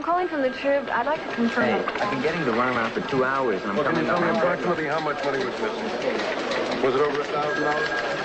I'm calling from the Trib. I'd like to confirm. Hey, I've been getting the runaround for 2 hours, and I'm Well, can coming you tell me down. approximately how much money was missing? Was it over $1,000?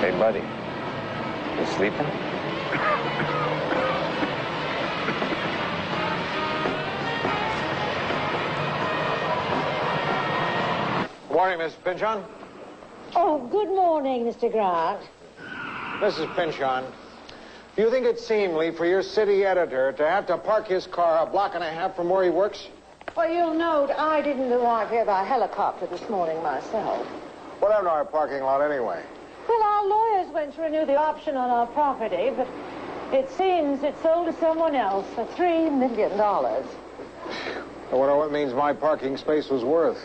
Hey, buddy. You sleeping? Morning, Mrs. Pynchon. Oh, good morning, Mr. Grant. Mrs. Pynchon, do you think it's seemly for your city editor to have to park his car a block and a half from where he works? Well, you'll note I didn't arrive here by helicopter this morning myself. What happened to our parking lot anyway? Well, our lawyers went to renew the option on our property, but it seems it's sold to someone else for $3 million. I wonder what means my parking space was worth.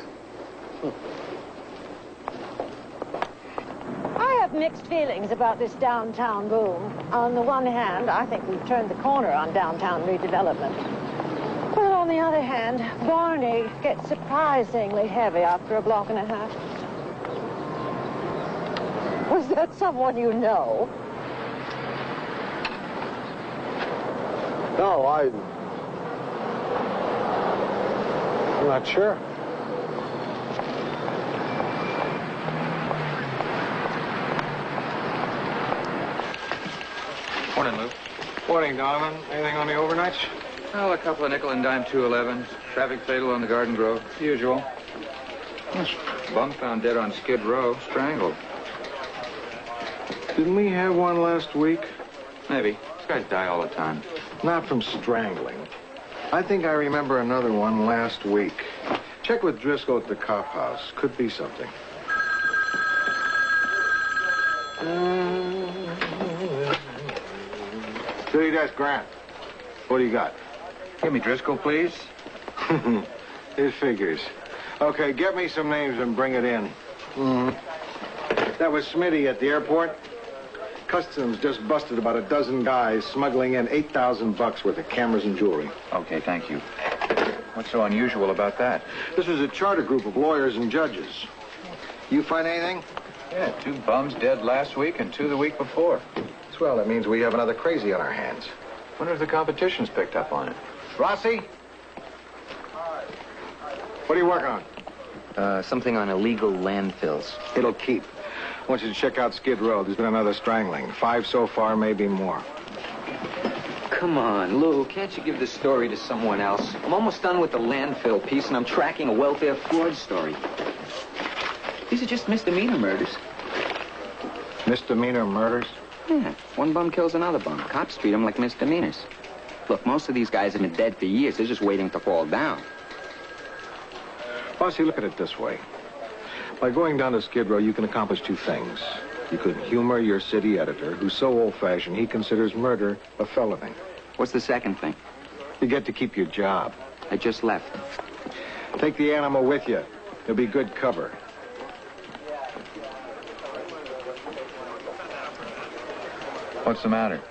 I have mixed feelings about this downtown boom. On the one hand, I think we've turned the corner on downtown redevelopment. But on the other hand, Barney gets surprisingly heavy after a block and a half. Was that someone you know? No, I'm not sure. Morning, Lou. Morning, Donovan. Anything on the overnights? Well, a couple of nickel and dime 211s. Traffic fatal on the Garden Grove. Usual. Bum found dead on Skid Row. Strangled. Didn't we have one last week? Maybe. These guys die all the time. Not from strangling. I think I remember another one last week. Check with Driscoll at the cop house. Could be something. City desk, Grant. What do you got? Give me Driscoll, please. It figures. Okay, get me some names and bring it in. That was Smitty at the airport. Customs just busted about a dozen guys smuggling in $8,000 worth of cameras and jewelry. Okay, thank you. What's so unusual about that? This was a charter group of lawyers and judges. You find anything? Yeah, 2 bums dead last week and 2 the week before. Swell, that means we have another crazy on our hands. Wonder if the competition's picked up on it. Rossi? What are you working on? Something on illegal landfills. It'll keep. I want you to check out Skid Row. There's been another strangling. 5 so far, maybe more. Come on, Lou, can't you give this story to someone else? I'm almost done with the landfill piece, and I'm tracking a welfare fraud story. These are just misdemeanor murders. Misdemeanor murders? Yeah, one bum kills another bum. Cops treat them like misdemeanors. Look, most of these guys have been dead for years. They're just waiting to fall down. Bossy, look at it this way. By going down to Skid Row, you can accomplish 2 things. You could humor your city editor, who's so old-fashioned he considers murder a felony. What's the second thing? You get to keep your job. I just left. Take the animal with you. It'll be good cover. What's the matter?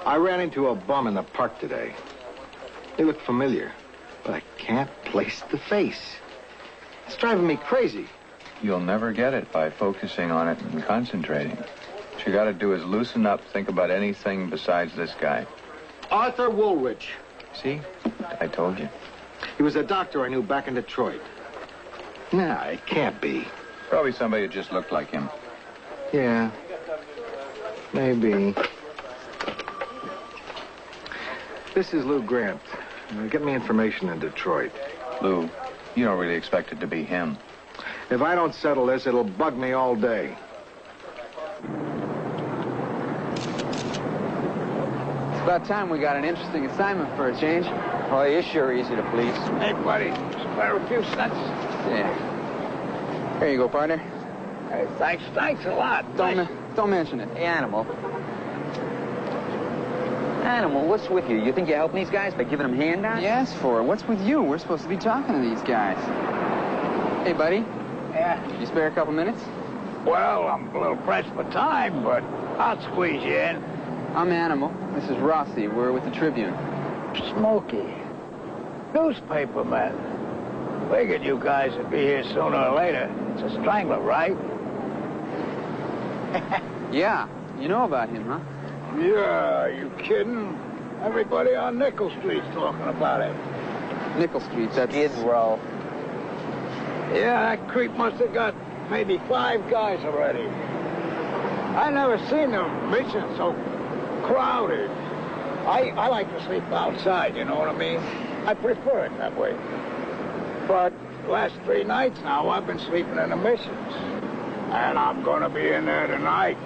I ran into a bum in the park today. They look familiar, but I can't place the face. It's driving me crazy. You'll never get it by focusing on it and concentrating. What you got to do is loosen up, think about anything besides this guy. Arthur Woolridge. See? I told you. He was a doctor I knew back in Detroit. Nah, it can't be. Probably somebody who just looked like him. Yeah. Maybe. This is Lou Grant. Get me information in Detroit. Lou, you don't really expect it to be him. If I don't settle this, it'll bug me all day. It's about time we got an interesting assignment for a change. Oh, you're sure easy to please. Hey, buddy, spare a few cents. Yeah. Here you go, partner. Hey, thanks a lot. Don't mention it. Hey, Animal. Animal, what's with you? You think you're helping these guys by giving them handouts? You asked for it. What's with you? We're supposed to be talking to these guys. Hey, buddy. Yeah. You spare a couple minutes? Well, I'm a little pressed for time, but I'll squeeze you in. I'm Animal. This is Rossi. We're with the Tribune. Smokey. Newspaperman. Figured you guys would be here sooner or later. It's a strangler, right? Yeah. You know about him, huh? Yeah, are you kidding? Everybody on Nickel Street's talking about it. Nickel Street, that's... Skid Row. Yeah, that creep must have got maybe 5 guys already. I never seen the mission so crowded. I like to sleep outside, you know what I mean? I prefer it that way. But last 3 nights now, I've been sleeping in the missions. And I'm gonna be in there tonight.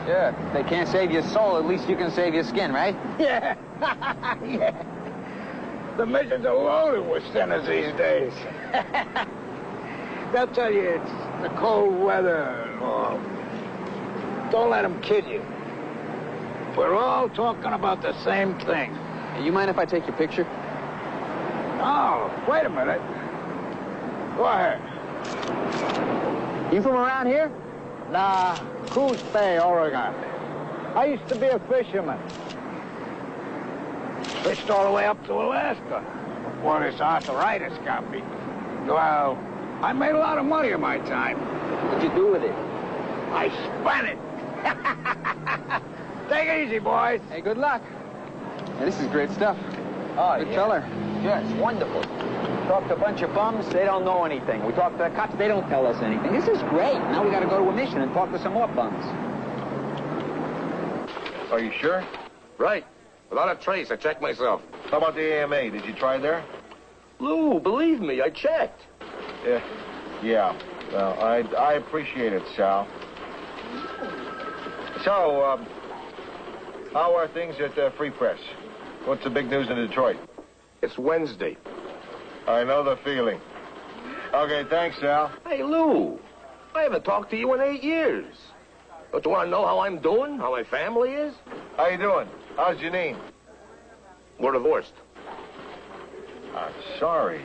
Yeah, they can't save your soul, at least you can save your skin, right? Yeah. Yeah. The missions are loaded with sinners these days. They'll tell you it's the cold weather. Or don't let them kid you. We're all talking about the same thing. Hey, you mind if I take your picture? Oh, wait a minute. Go ahead. You from around here? Nah, Coos Bay, Oregon. I used to be a fisherman. Fished all the way up to Alaska before this arthritis got me. Well, I made a lot of money in my time. What'd you do with it? I spent it. Take it easy, boys. Hey, good luck. Hey, this is great stuff. Oh, Good color. Yeah, it's wonderful. Talk to a bunch of bums, they don't know anything. We talk to the cops, they don't tell us anything. This is great. Now we got to go to a mission and talk to some more bums. Are you sure? Right. Without a trace, I checked myself. How about the AMA? Did you try there? Lou, believe me, I checked. Yeah. Well, I appreciate it, Sal. So, how are things at Free Press? What's the big news in Detroit? It's Wednesday. I know the feeling. Okay, thanks, Sal. Hey, Lou, I haven't talked to you in 8 years. Don't you want to know how I'm doing? How my family is? How you doing? How's Janine? We're divorced. I'm sorry.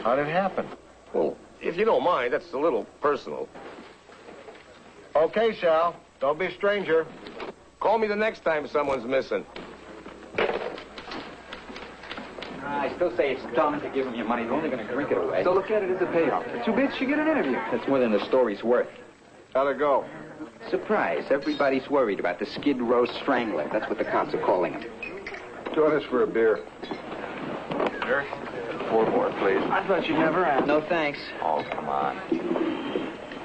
How did it happen? Well, if you don't mind, that's a little personal. Okay, Sal. Don't be a stranger. Call me the next time someone's missing. I still say it's dumb to give them your money. They're only going to drink it away. So look at it as a payoff. For 2 bits, you get an interview. That's more than the story's worth. How'd it go? Surprise. Everybody's worried about the Skid Row Strangler. That's what the cops are calling him. Join us for a beer. Sure. 4 more, please. I thought you'd never ask. No, thanks. Oh, come on.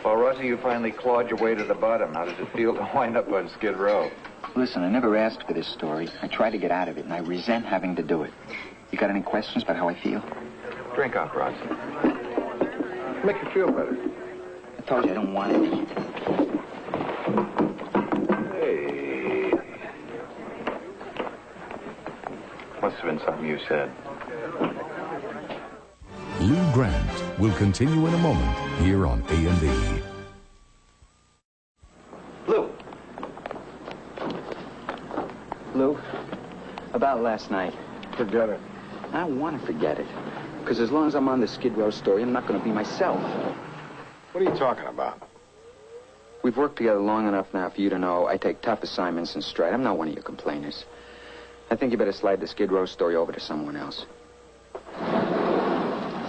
Well, Rosie, you finally clawed your way to the bottom. How does it feel to wind up on Skid Row? Listen, I never asked for this story. I tried to get out of it, and I resent having to do it. You got any questions about how I feel? Drink up, Rosie. Make you feel better. I told you I don't want any. Hey. Must have been something you said. Lou Grant will continue in a moment here on A&E. Lou, about last night. Forget it. I don't want to forget it. Because as long as I'm on the Skid Row story, I'm not going to be myself. What are you talking about? We've worked together long enough now for you to know I take tough assignments in stride. I'm not one of your complainers. I think you better slide the Skid Row story over to someone else.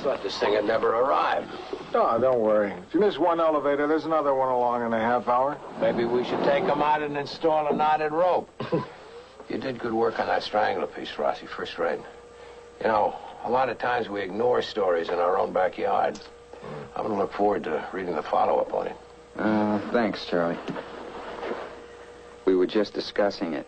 thought this thing had never arrived. Oh, don't worry. If you miss one elevator, there's another one along in a half hour. Maybe we should take them out and install a knotted rope. You did good work on that strangler piece, Rossi. First rate. You know, a lot of times we ignore stories in our own backyard. I'm going to look forward to reading the follow-up on it. Thanks, Charlie. We were just discussing it.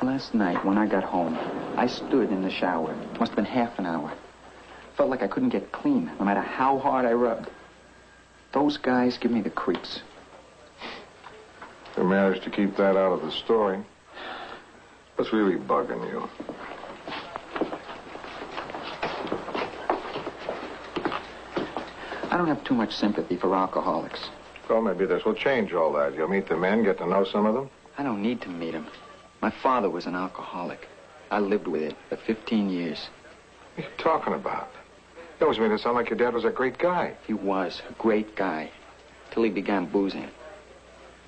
Last night, when I got home, I stood in the shower. It must have been half an hour. Felt like I couldn't get clean, no matter how hard I rubbed. Those guys give me the creeps. You managed to keep that out of the story. What's really bugging you? I don't have too much sympathy for alcoholics. Well, maybe this will change all that. You'll meet the men, get to know some of them. I don't need to meet them. My father was an alcoholic. I lived with it for 15 years. What are you talking about? You always made it sound like your dad was a great guy. He was a great guy, till he began boozing.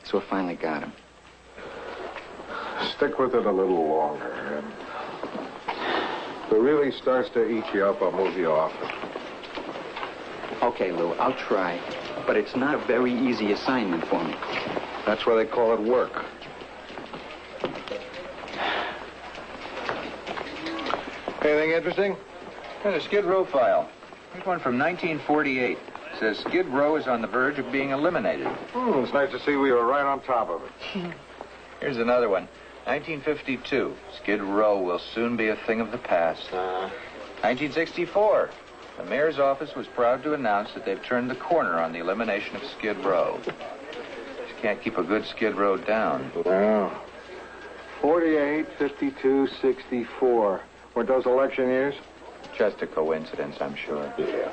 So I finally got him. Stick with it a little longer, and if it really starts to eat you up, I'll move you off it. Okay, Lou, I'll try. But it's not a very easy assignment for me. That's why they call it work. Anything interesting? There's a Skid Row file. Here's one from 1948. It says Skid Row is on the verge of being eliminated. It's nice to see we were right on top of it. Here's another one. 1952. Skid Row will soon be a thing of the past. 1964. The mayor's office was proud to announce that they've turned the corner on the elimination of Skid Row. Just can't keep a good Skid Row down. No. 48, 52, 64. Weren't those election years? Just a coincidence, I'm sure. Yeah.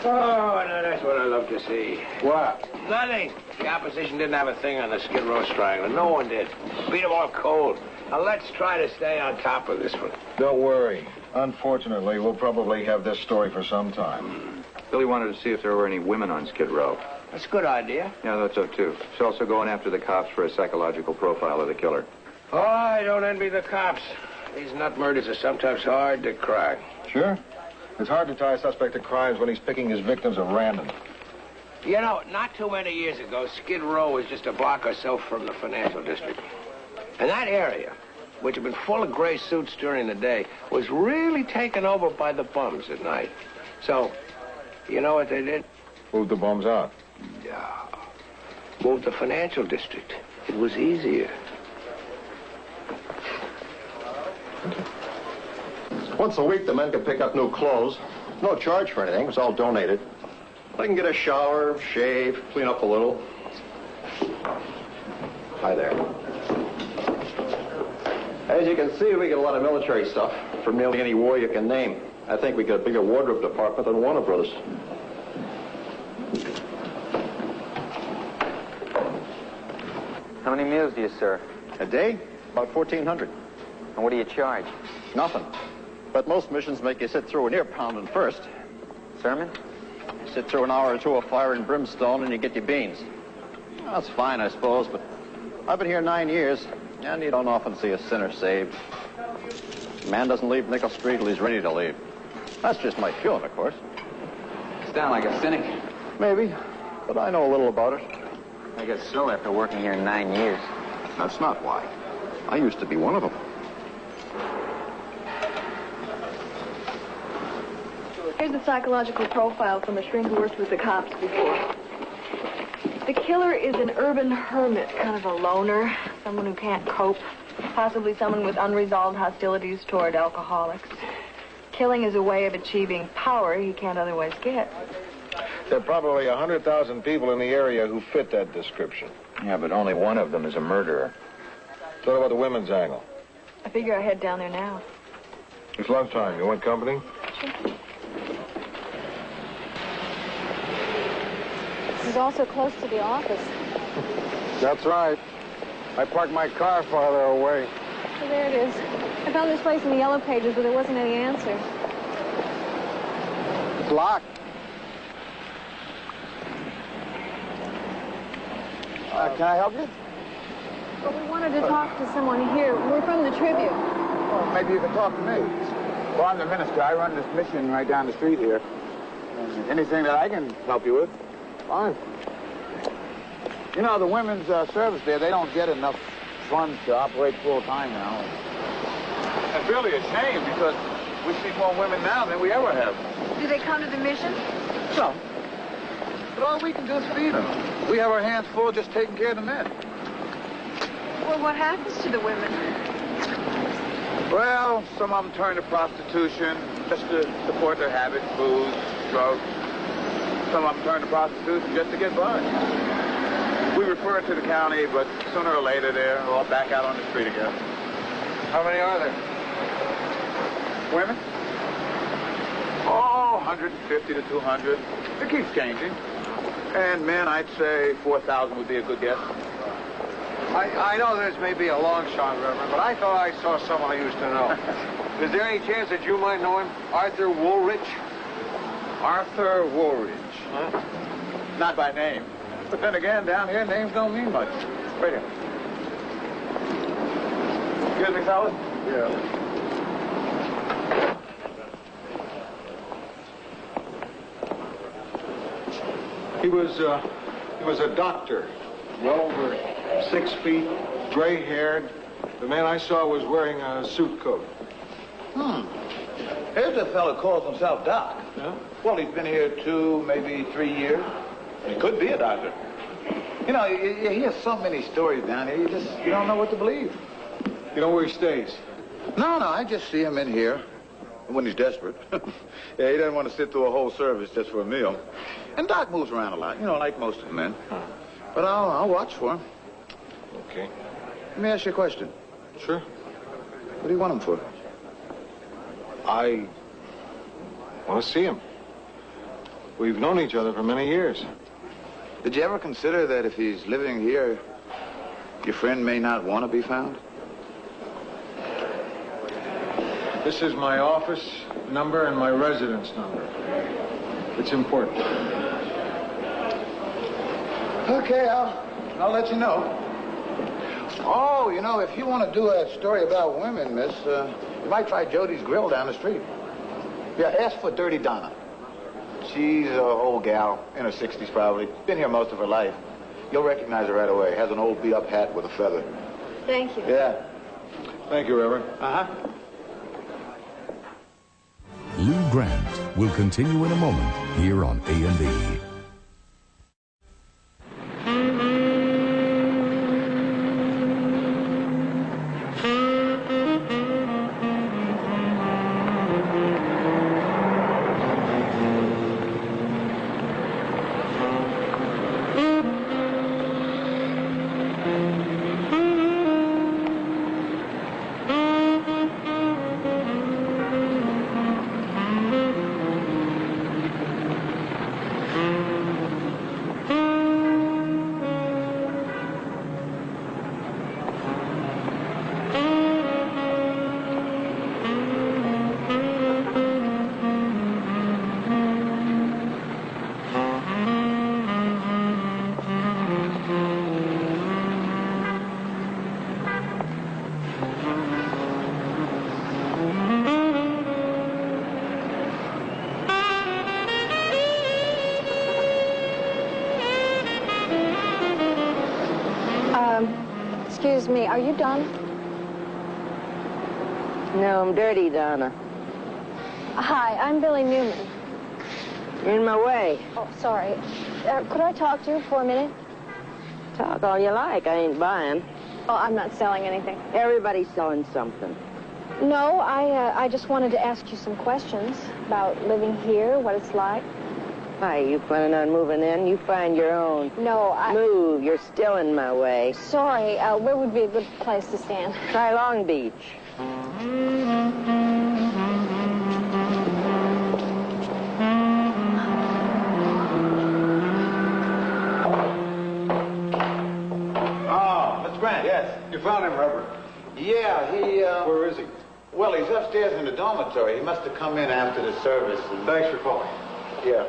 Oh, now that's what I love to see. What? Nothing. The opposition didn't have a thing on the Skid Row strangler. No one did. Beat them all cold. Now let's try to stay on top of this one. Don't worry. Unfortunately, we'll probably have this story for some time. Billy wanted to see if there were any women on Skid Row. That's a good idea. Yeah, I thought so, too. He's also going after the cops for a psychological profile of the killer. Oh, I don't envy the cops. These nut murders are sometimes hard to crack. Sure. It's hard to tie a suspect to crimes when he's picking his victims at random. You know, not too many years ago, Skid Row was just a block or so from the financial district. And that area, which had been full of gray suits during the day, was really taken over by the bums at night. So, you know what they did? Moved the bums out. Yeah. Moved the financial district. It was easier. Once a week, the men can pick up new clothes. No charge for anything. It's all donated. They can get a shower, shave, clean up a little. Hi there. As you can see, we get a lot of military stuff from nearly any war you can name. I think we got a bigger wardrobe department than Warner Brothers. How many meals do you serve? A day? About 1,400. And what do you charge? Nothing. But most missions make you sit through an ear pounding first. Sermon? You sit through an hour or two of fire and brimstone and you get your beans. That's fine, I suppose, but I've been here 9 years, and you don't often see a sinner saved. A man doesn't leave Nickel Street till he's ready to leave. That's just my feeling, of course. You sound like a cynic. Maybe, but I know a little about it. I guess so after working here 9 years. That's not why. I used to be one of them. Here's a psychological profile from a shrink who worked with the cops before. The killer is an urban hermit, kind of a loner, someone who can't cope, possibly someone with unresolved hostilities toward alcoholics. Killing is a way of achieving power he can't otherwise get. There are probably 100,000 people in the area who fit that description. Yeah, but only one of them is a murderer. So what about the women's angle? I figure I head down there now. It's lunchtime. You want company? Sure. He's also close to the office. That's right. I parked my car farther away. So there it is. I found this place in the yellow pages, but there wasn't any answer. It's locked. Can I help you? But we wanted to talk to someone here. We're from the Tribune. Well, maybe you can talk to me. Well, I'm the minister. I run this mission right down the street here. And anything that I can help you with, fine. You know, the women's service there, they don't get enough funds to operate full-time now. It's really a shame because we see more women now than we ever have. Do they come to the mission? Some. But all we can do is feed them. We have our hands full just taking care of the men. Well, what happens to the women? Well, some of them turn to prostitution just to support their habits, booze, drugs. Some of them turn to prostitution just to get by. We refer it to the county, but sooner or later they're all back out on the street again. How many are there? Women? Oh, 150 to 200. It keeps changing. And men, I'd say 4,000 would be a good guess. I know this may be a long shot, Reverend, but I thought I saw someone I used to know. Is there any chance that you might know him? Arthur Woolridge? Arthur Woolridge. Huh? Not by name. But then again, down here, names don't mean much. Wait here. Excuse me, fellas? Yeah. He was a doctor, well over 6 feet, gray-haired. The man I saw was wearing a suit coat. Here's a fellow who calls himself Doc. Yeah? Well, he's been here 2, maybe 3 years. He could be a doctor. You know, you hear so many stories down here, you don't know what to believe. You know where he stays? No, I just see him in here when he's desperate. Yeah, he doesn't want to sit through a whole service just for a meal. And Doc moves around a lot, you know, like most of the men. But I'll watch for him. Okay. Let me ask you a question. Sure. What do you want him for? I want to see him. We've known each other for many years. Did you ever consider that if he's living here, your friend may not want to be found? This is my office number and my residence number. It's important. Okay, I'll let you know. Oh, you know, if you want to do a story about women, miss, you might try Jody's Grill down the street. Yeah, ask for Dirty Donna. She's an old gal, in her 60s probably. Been here most of her life. You'll recognize her right away. Has an old beat-up hat with a feather. Thank you. Yeah. Thank you, Reverend. Uh-huh. Lou Grant will continue in a moment here on A&E. Excuse me, are you Donna? No, I'm Dirty Donna. Hi, I'm Billy Newman. You're in my way. Oh, sorry. Could I talk to you for a minute? Talk all you like. I ain't buying. Oh, I'm not selling anything. Everybody's selling something. No, I just wanted to ask you some questions about living here, what it's like. Why, you planning on moving in? You find your own. No, Move. You're still in my way. Sorry, where would be a good place to stand? Try Long Beach. Oh, Mr. Grant, yes. You found him, Reverend? Yeah, he, Where is he? Well, he's upstairs in the dormitory. He must have come in after the service. And... Thanks for calling. Yeah.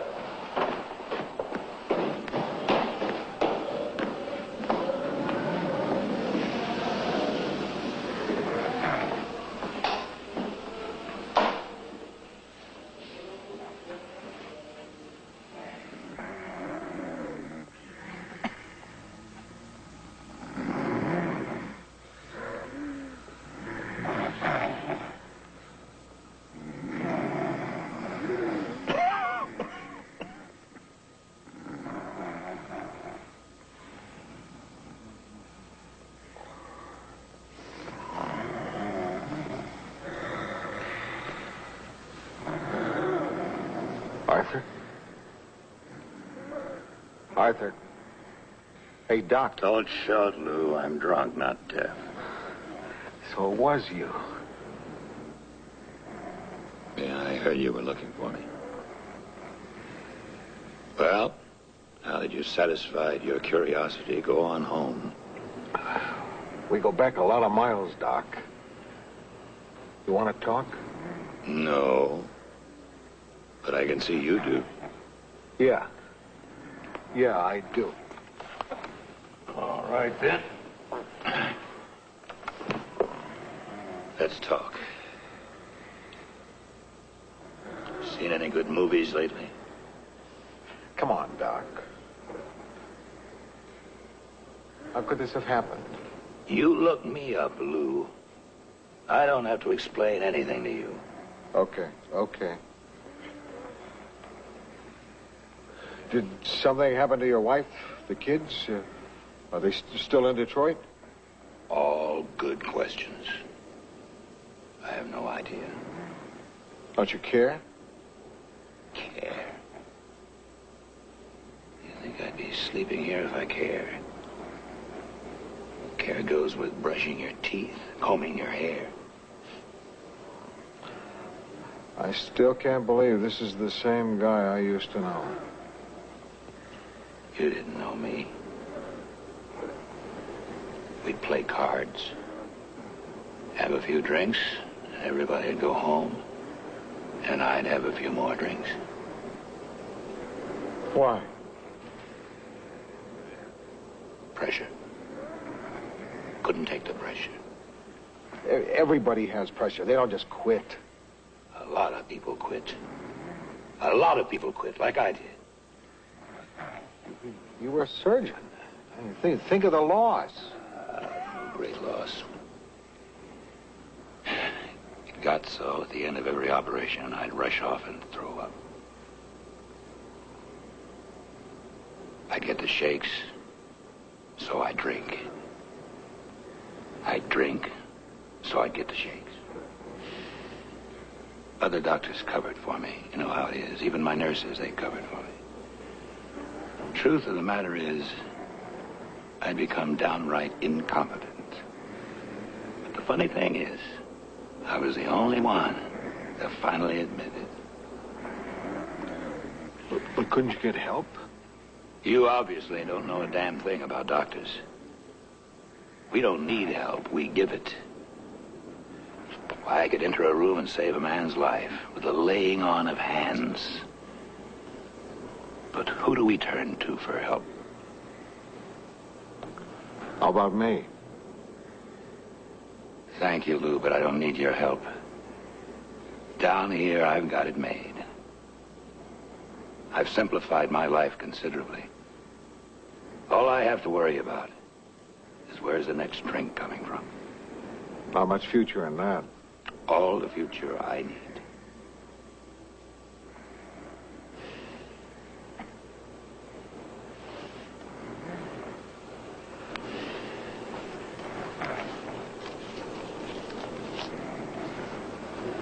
Arthur. Hey, Doc. Don't shout, Lou. I'm drunk, not deaf. So it was you. Yeah, I heard you were looking for me. Well, now that you've satisfied your curiosity, go on home. We go back a lot of miles, Doc. You want to talk? No. But I can see you do. Yeah. Yeah, I do. All right, then. Let's talk. Seen any good movies lately? Come on, Doc. How could this have happened? You look me up, Lou. I don't have to explain anything to you. Okay, okay. Did something happen to your wife, the kids? Are they still in Detroit? All good questions. I have no idea. Don't you care? Care? You think I'd be sleeping here if I cared? Care goes with brushing your teeth, combing your hair. I still can't believe this is the same guy I used to know. You didn't know me. We'd play cards, have a few drinks, and everybody'd go home. And I'd have a few more drinks. Why? Pressure. Couldn't take the pressure. Everybody has pressure. They don't just quit. A lot of people quit. A lot of people quit, like I did. You were a surgeon. I mean, think of the loss. Great loss. It got so at the end of every operation, I'd rush off and throw up. I'd get the shakes, so I'd drink. I'd drink, so I'd get the shakes. Other doctors covered for me. You know how it is. Even my nurses, they covered for me. Truth of the matter is, I'd become downright incompetent. But the funny thing is, I was the only one that finally admitted. But couldn't you get help? You obviously don't know a damn thing about doctors. We don't need help, we give it. Why, I could enter a room and save a man's life with the laying on of hands. But who do we turn to for help? How about me? Thank you, Lou, but I don't need your help. Down here, I've got it made. I've simplified my life considerably. All I have to worry about is where's the next drink coming from. Not much future in that. All the future I need.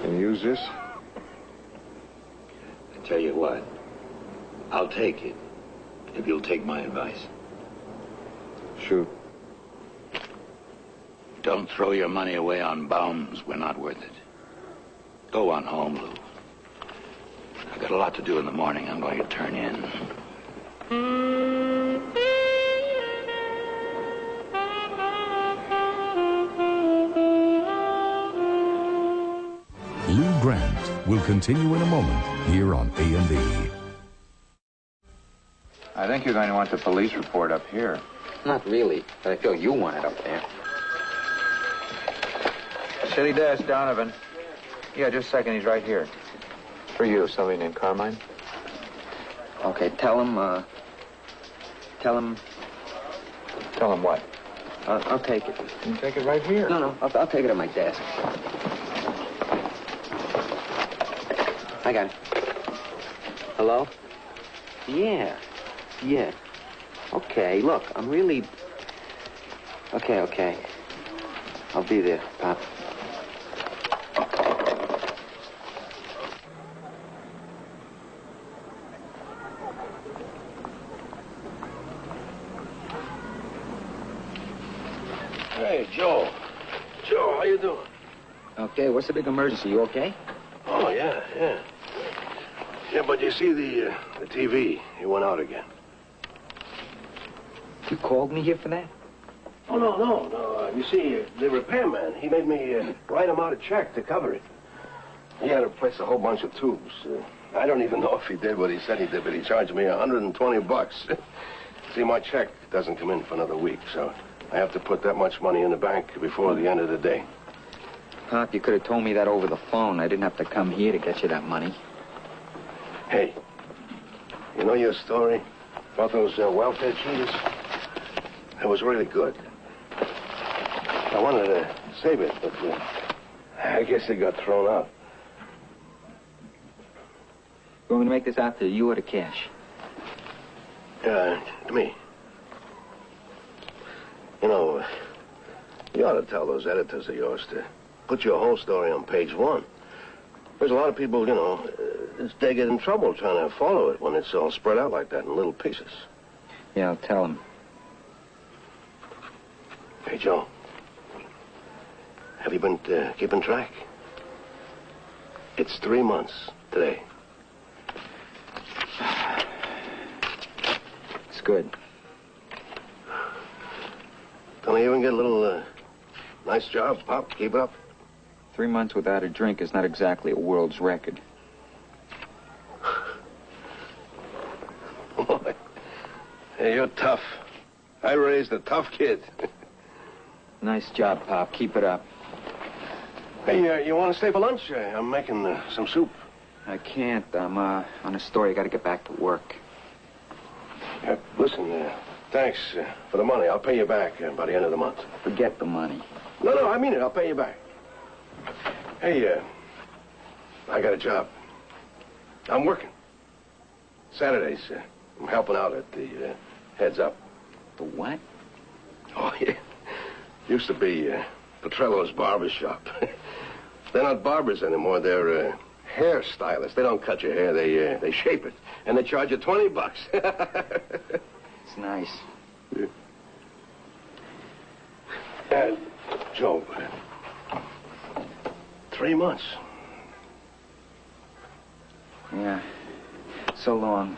Can you use this? I tell you what, I'll take it if you'll take my advice. Shoot. Don't throw your money away on bums. We're not worth it. Go on home, Lou. I've got a lot to do in the morning. I'm going to turn in. Lou Grant will continue in a moment here on A&E. I think you're going to want the police report up here. Not really, but I feel you want it up there. City desk, Donovan. Yeah, just a second. He's right here. For you, somebody named Carmine. Okay, tell him Tell him what? I'll take it. You can take it right here. No, I'll take it at my desk. I got it. Hello? Yeah. Okay, look, I'm really... Okay. I'll be there, Pop. Hey, Joe. Joe, how you doing? Okay, what's the big emergency? You okay? Oh, yeah. Yeah, but you see, the TV, it went out again. You called me here for that? Oh, no. You see, the repairman, he made me write him out a check to cover it. He had to replace a whole bunch of tubes. I don't even know if he did what he said he did, but he charged me $120. See, my check doesn't come in for another week, so I have to put that much money in the bank before the end of the day. Pop, you could have told me that over the phone. I didn't have to come here to get you that money. Hey, you know your story about those welfare cheaters? It was really good. I wanted to save it, but I guess it got thrown out. You want me to make this out to you or to cash? To me. You know, you ought to tell those editors of yours to put your whole story on page 1. There's a lot of people, you know, they get in trouble trying to follow it when it's all spread out like that in little pieces. Yeah, I'll tell them. Hey, Joe. Have you been keeping track? It's 3 months today. It's good. Don't you even get a little nice job, Pop? Keep it up. 3 months without a drink is not exactly a world's record. Boy, hey, you're tough. I raised a tough kid. Nice job, Pop. Keep it up. Hey, you want to stay for lunch? I'm making some soup. I can't. I'm on a story. I got to get back to work. Listen, thanks for the money. I'll pay you back by the end of the month. Forget the money. No, I mean it. I'll pay you back. Hey, I got a job. I'm working. Saturdays, I'm helping out at the Heads Up. The what? Oh, yeah. Used to be Petrello's barber shop. They're not barbers anymore. They're hair stylists. They don't cut your hair. They shape it. And they charge you $20. It's nice. Yeah. Joe, 3 months. Yeah. So long.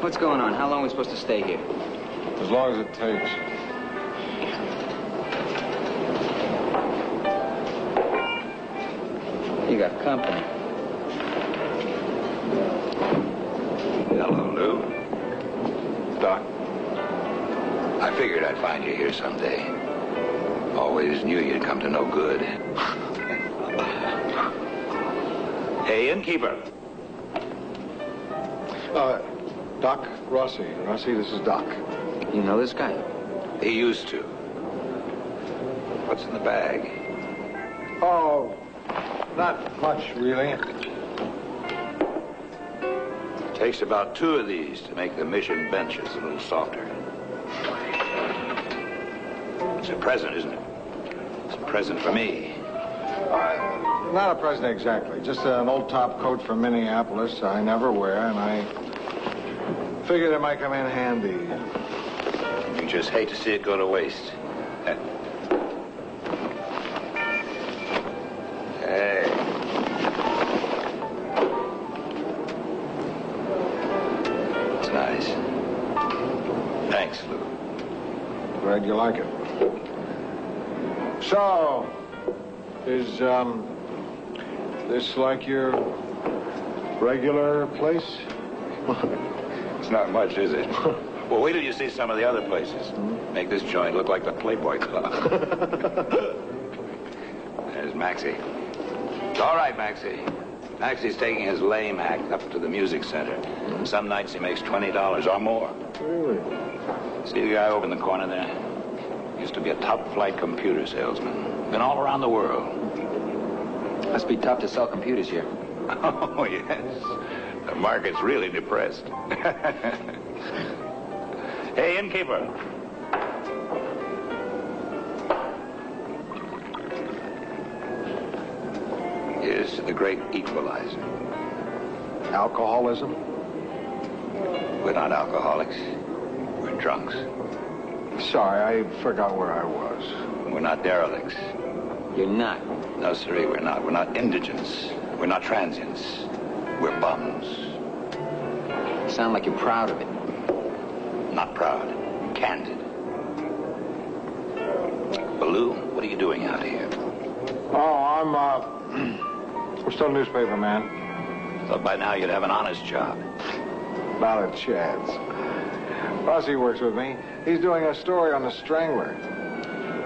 What's going on? How long are we supposed to stay here? As long as it takes. You got company. Hello, Lou. Doc. I figured I'd find you here someday. Always knew you'd come to no good. Hey, innkeeper. Doc Rossi. Rossi, this is Doc. You know this guy? He used to. What's in the bag? Oh, not much, really. Takes about 2 of these to make the mission benches a little softer. It's a present, isn't it? It's a present for me. Not a present exactly. Just an old top coat from Minneapolis I never wear, and I figured it might come in handy. You just hate to see it go to waste. Hey. It's nice. Thanks, Lou. Glad you like it. So, is, this like your regular place? It's not much, is it? Well, wait till you see some of the other places. Make this joint look like the Playboy Club. There's Maxie. All right, Maxie. Maxie's taking his lame act up to the music center. Some nights he makes $20 or more. Really? See the guy over in the corner there? Used to be a top-flight computer salesman. Been all around the world. Must be tough to sell computers here. Oh, yes. The market's really depressed. Hey, innkeeper. Here's to the great equalizer. Alcoholism? We're not alcoholics. We're drunks. Sorry, I forgot where I was. We're not derelicts. You're not. No, sirree, we're not. We're not indigents. We're not transients. We're bums. You sound like you're proud of it. Not proud. Candid. Baloo, what are you doing out here? Oh, I'm still a newspaper man. Thought by now you'd have an honest job. Not a chance. Rossi works with me. He's doing a story on the Strangler.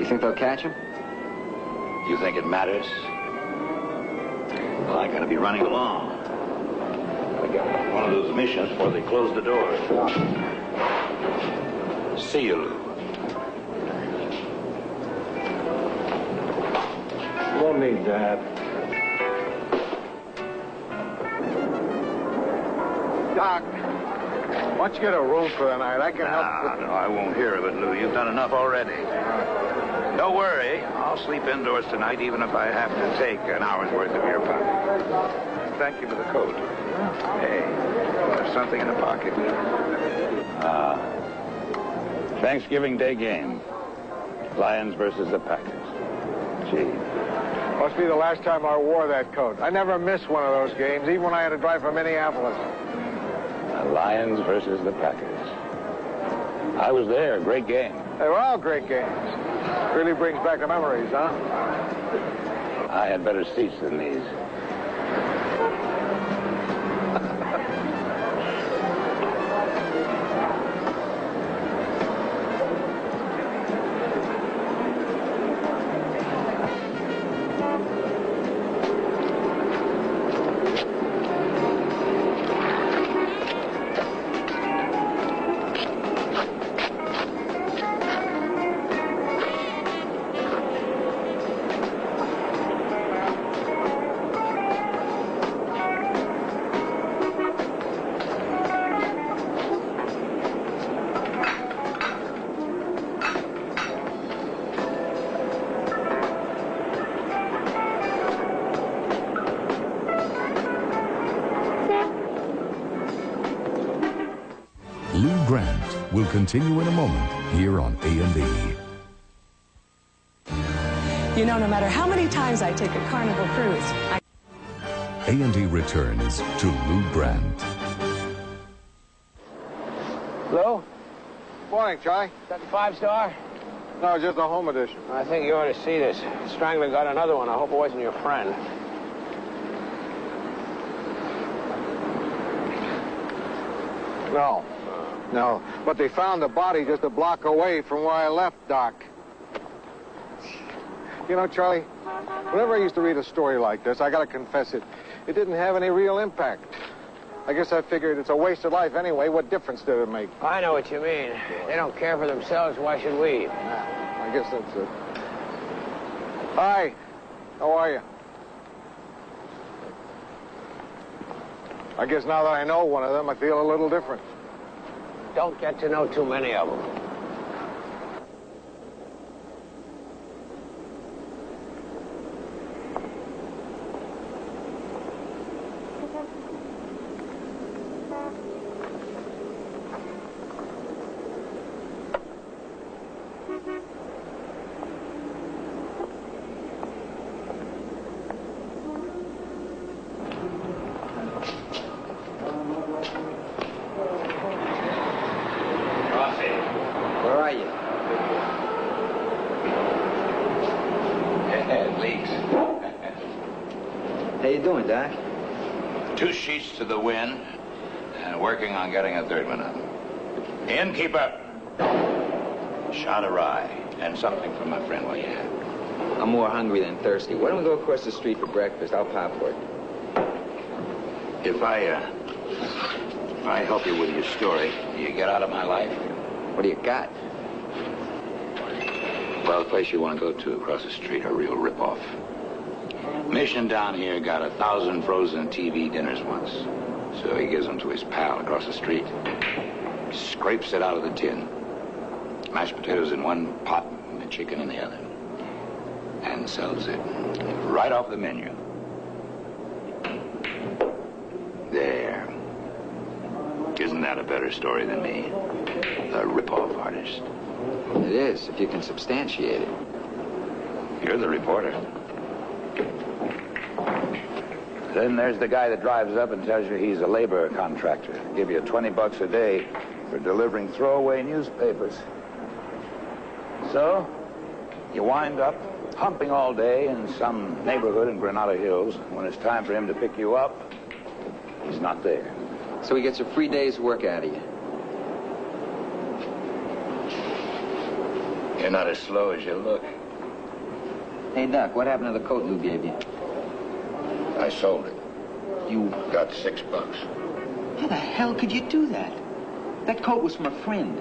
You think they'll catch him? You think it matters? Well, I gotta be running along. I got one of those missions before they close the doors. See you, Lou. Won't need that. Doc, why don't you get a room for the night? I can help. No, I won't hear of it, Lou. You've done enough already. Don't worry. I'll sleep indoors tonight, even if I have to take an hour's worth of your pocket. Thank you for the coat. Hey, there's something in the pocket. Thanksgiving Day game. Lions versus the Packers. Gee. Must be the last time I wore that coat. I never missed one of those games, even when I had to drive from Minneapolis. The Lions versus the Packers. I was there. Great game. They were all great games. Really brings back the memories, huh? I had better seats than these. Lou Grant will continue in a moment here on A&E. You know, no matter how many times I take a Carnival cruise, A&E returns to Lou Grant. Lou? Morning, Charlie. Is that the 5-star? No, just a home edition. I think you ought to see this. Strangler got another one. I hope it wasn't your friend. No. No. But they found the body just a block away from where I left, Doc. You know, Charlie, whenever I used to read a story like this, I gotta confess it didn't have any real impact. I guess I figured it's a wasted life anyway. What difference did it make? I know what you mean. They don't care for themselves. Why should we? I guess that's it. Hi. How are you? I guess now that I know one of them, I feel a little different. Don't get to know too many of them. Doc? 2 sheets to the wind, and working on getting a third one up. In, keep up. Shot a rye, and something from my friend while you have. I'm more hungry than thirsty. Why don't we go across the street for breakfast? I'll pop for it. If I help you with your story, do you get out of my life? What do you got? Well, the place you want to go to across the street, a real rip-off. Mission down here got 1,000 frozen TV dinners once. So he gives them to his pal across the street. Scrapes it out of the tin. Mashed potatoes in one pot and the chicken in the other. And sells it right off the menu. There. that a better story than me? A rip-off artist. It is, if you can substantiate it. You're the reporter. Then there's the guy that drives up and tells you he's a labor contractor. Give you $20 a day for delivering throwaway newspapers. So, you wind up humping all day in some neighborhood in Granada Hills. When it's time for him to pick you up, he's not there. So he gets a free day's work out of you. You're not as slow as you look. Hey, Doc, what happened to the coat Lou gave you? I sold it. You got $6. How the hell could you do that? That coat was from a friend.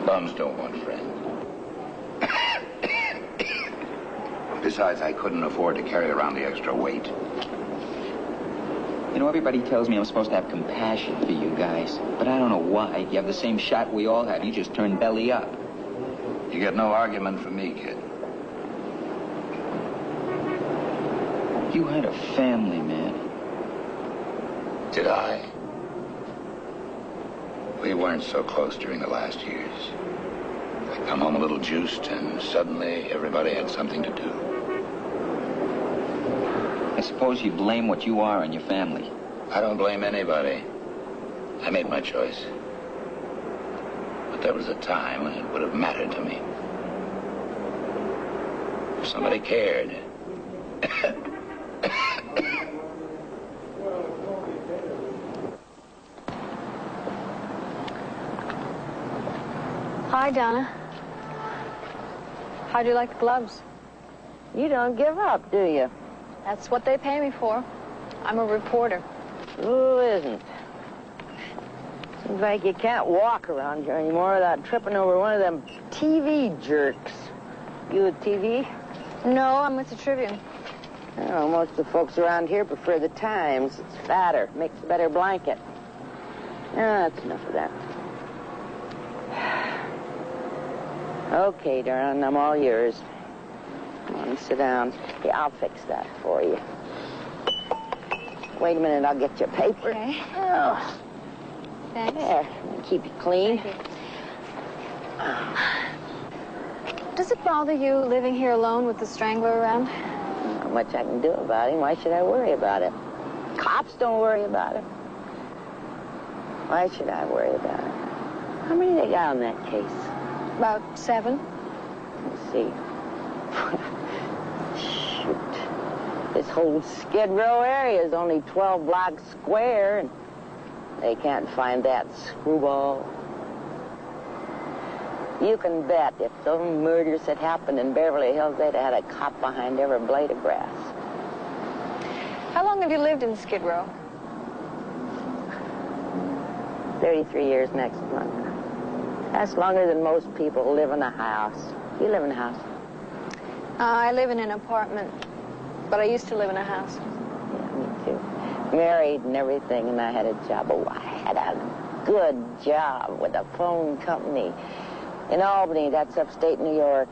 Bums don't want friends. Besides, I couldn't afford to carry around the extra weight. You know, everybody tells me I'm supposed to have compassion for you guys, but I don't know why. You have the same shot we all have. You just turn belly up. You get no argument from me, kid. You had a family, man. Did I? We weren't so close during the last years. I'd come home a little juiced, and suddenly everybody had something to do. I suppose you blame what you are on your family. I don't blame anybody. I made my choice. But there was a time when it would have mattered to me. If somebody cared. Hi, Donna. How'd you like the gloves? You don't give up, do you? That's what they pay me for. I'm a reporter. Who isn't? Seems like you can't walk around here anymore without tripping over one of them TV jerks. You with TV? No, I'm with the Tribune. Oh, most of the folks around here prefer the Times. It's fatter, makes a better blanket. That's enough of that. Okay, darling, I'm all yours. Come on, sit down. Yeah, I'll fix that for you. Wait a minute, I'll get you a paper. Okay. Oh. Thanks. There, keep it clean. Thank you. Does it bother you living here alone with the Strangler around? Not much I can do about him. Why should I worry about it? Cops don't worry about it. Why should I worry about it? How many they got on that case? About 7. Let's see. Shoot. This whole Skid Row area is only 12 blocks square, and they can't find that screwball. You can bet if those murders had happened in Beverly Hills, they'd have had a cop behind every blade of grass. How long have you lived in Skid Row? 33 years next month. That's longer than most people live in a house. You live in a house? I live in an apartment, but I used to live in a house. Yeah, me too. Married and everything, and I had a job. Oh, I had a good job with a phone company in Albany. That's upstate New York.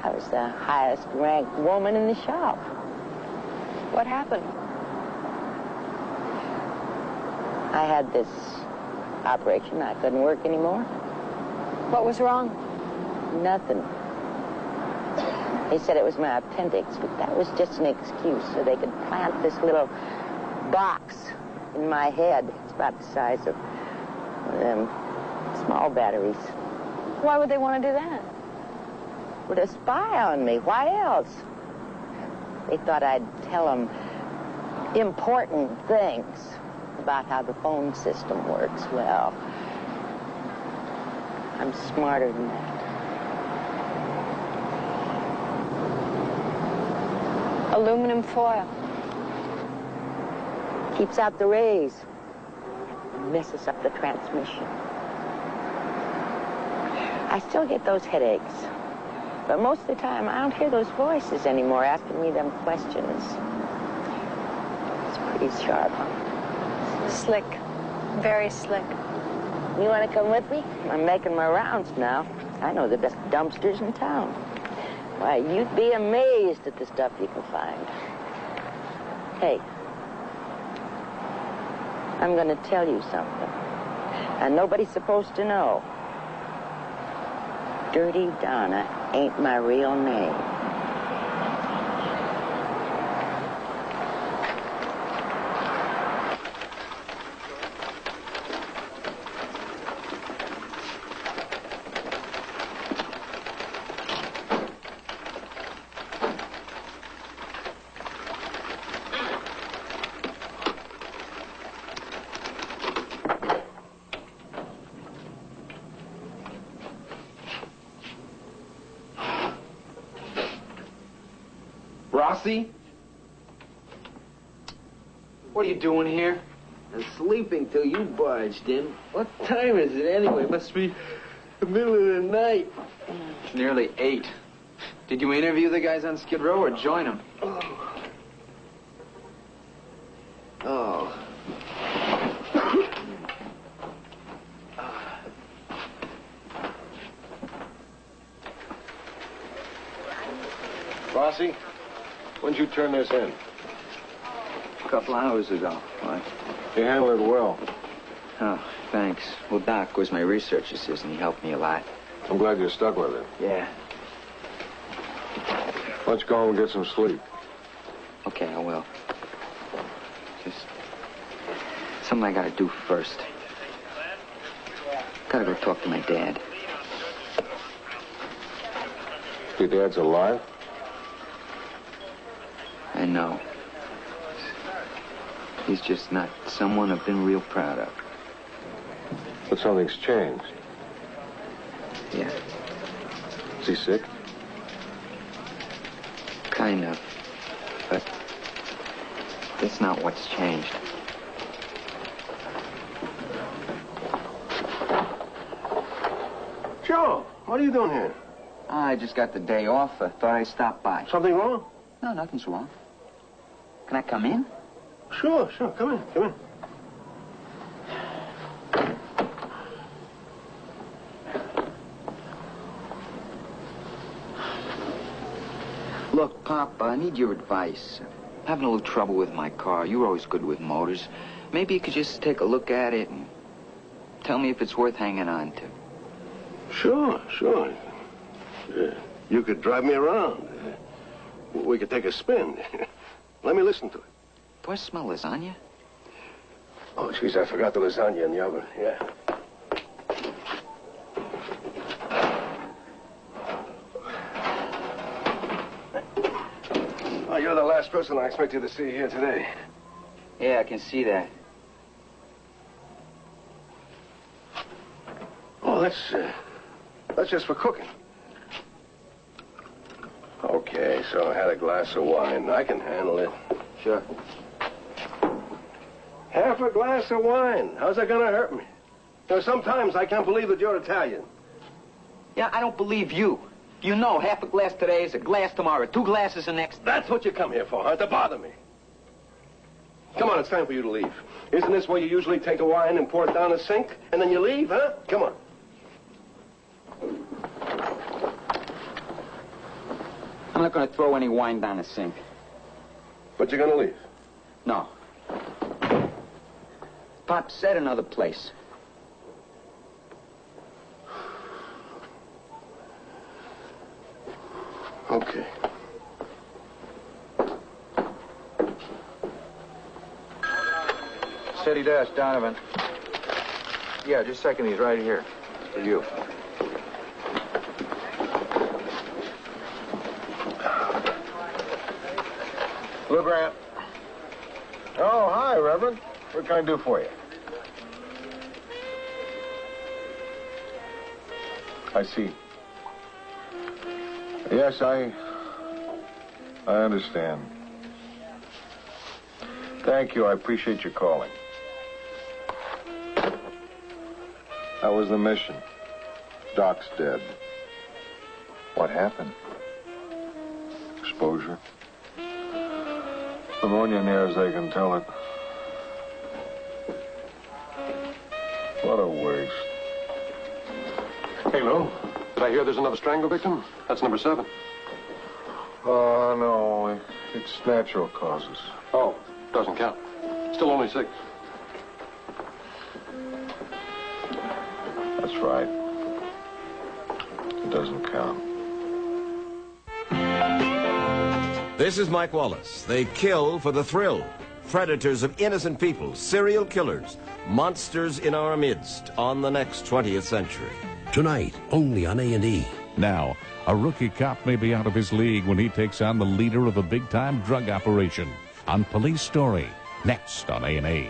I was the highest ranked woman in the shop. What happened? I had this operation. I couldn't work anymore. What was wrong? Nothing. They said it was my appendix, but that was just an excuse so they could plant this little box in my head. It's about the size of one of them small batteries. Why would they want to do that? Well, to spy on me. Why else? They thought I'd tell them important things about how the phone system works. Well, I'm smarter than that. Aluminum foil. Keeps out the rays. Messes up the transmission. I still get those headaches. But most of the time, I don't hear those voices anymore asking me them questions. It's pretty sharp, huh? Slick. Very slick. You want to come with me? I'm making my rounds now. I know the best dumpsters in town. Why, you'd be amazed at the stuff you can find. Hey. I'm going to tell you something. And nobody's supposed to know. Dirty Donna ain't my real name. Rossi? What are you doing here? I'm sleeping till you barged in. What time is it anyway? Must be the middle of the night. It's nearly 8. Did you interview the guys on Skid Row or join them? Oh. Rossi, when'd you turn this in? A couple hours ago. Why? You handled it well. Oh, thanks. Well, Doc was my research assistant. He helped me a lot. I'm glad you stuck with it. Yeah. Why don't you go home and get some sleep? Okay, I will. Just something I gotta do first. Gotta go talk to my dad. Your dad's alive? I know. He's just not someone I've been real proud of. But something's changed. Yeah. Is he sick? Kind of. But that's not what's changed. Joe, what are you doing here? I just got the day off. I thought I'd stop by. Something wrong? No, nothing's wrong. Can I come in? Sure, come in. Look, Pop, I need your advice. I'm having a little trouble with my car. You're always good with motors. Maybe you could just take a look at it and tell me if it's worth hanging on to. Sure. You could drive me around. We could take a spin. Let me listen to it. Do I smell lasagna? Oh, jeez, I forgot the lasagna in the oven. Yeah. Oh, you're the last person I expected to see here today. Yeah, I can see that. Oh, that's just for cooking. Okay, so I had a glass of wine. I can handle it. Sure. Half a glass of wine. How's that gonna hurt me? You know, sometimes I can't believe that you're Italian. Yeah, I don't believe you. You know, half a glass today is a glass tomorrow. 2 glasses the next. That's what you come here for, huh? To bother me. Come on, it's time for you to leave. Isn't this where you usually take the wine and pour it down the sink, and then you leave, huh? Come on. I'm not going to throw any wine down the sink. But you're going to leave? No. Pop said another place. Okay. Steady dash, Donovan. Yeah, just a second. He's right here. For you. Lou Grant. Oh, hi, Reverend. What can I do for you? I see. Yes, I understand. Thank you. I appreciate your calling. That was the mission. Doc's dead. What happened? Exposure. Pneumonia near as they can tell it. What a waste. Hey, Lou. Did I hear there's another strangle victim? That's number 7. Oh, no. It's natural causes. Oh, doesn't count. Still only 6. That's right. It doesn't count. This is Mike Wallace. They kill for the thrill. Predators of innocent people, serial killers, monsters in our midst on the next 20th century. Tonight, only on A&E. Now, a rookie cop may be out of his league when he takes on the leader of a big-time drug operation. On Police Story, next on A&E.